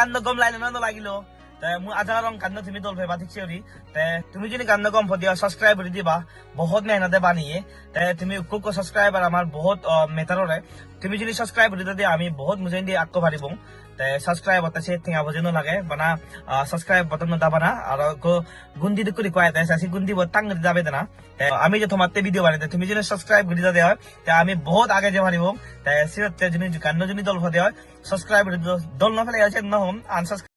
কান্দ গম লাইলে না লাগিল মই আজারং কান্দ তুমি দল ফেবা ঠিক সেরি তুমি যদি কান্দ গম ফদিয়া সাবস্ক্রাইব করে দিবা বহুত মেহনতে বানিয়ে তুমি কুক সাবস্ক্রাইবার আমার বহুত মেটাররে তুমি যদি সাবস্ক্রাইব করে দিয়ে আমি বহুত মুজেন দিয়ে আকো ভারিব সাবস্ক্রাইব হতে সে থিঙা বজেন লাগে বানা সাবস্ক্রাইব বটন দাবানা আর গুন্দি দুকুরি কয় তাই সাসি গুন্দি বটাং যাবে না আমি যে তোমাতে ভিডিও বানাই তুমি যদি সাবস্ক্রাইব করে দিতে হয় আমি বহুত আগে যে ভারিব সিরতে যদি কান্দ যদি দল ফদিয়া সাবস্ক্রাইব দল না ফেলে আছে না হম আনসাবস্ক্রাইব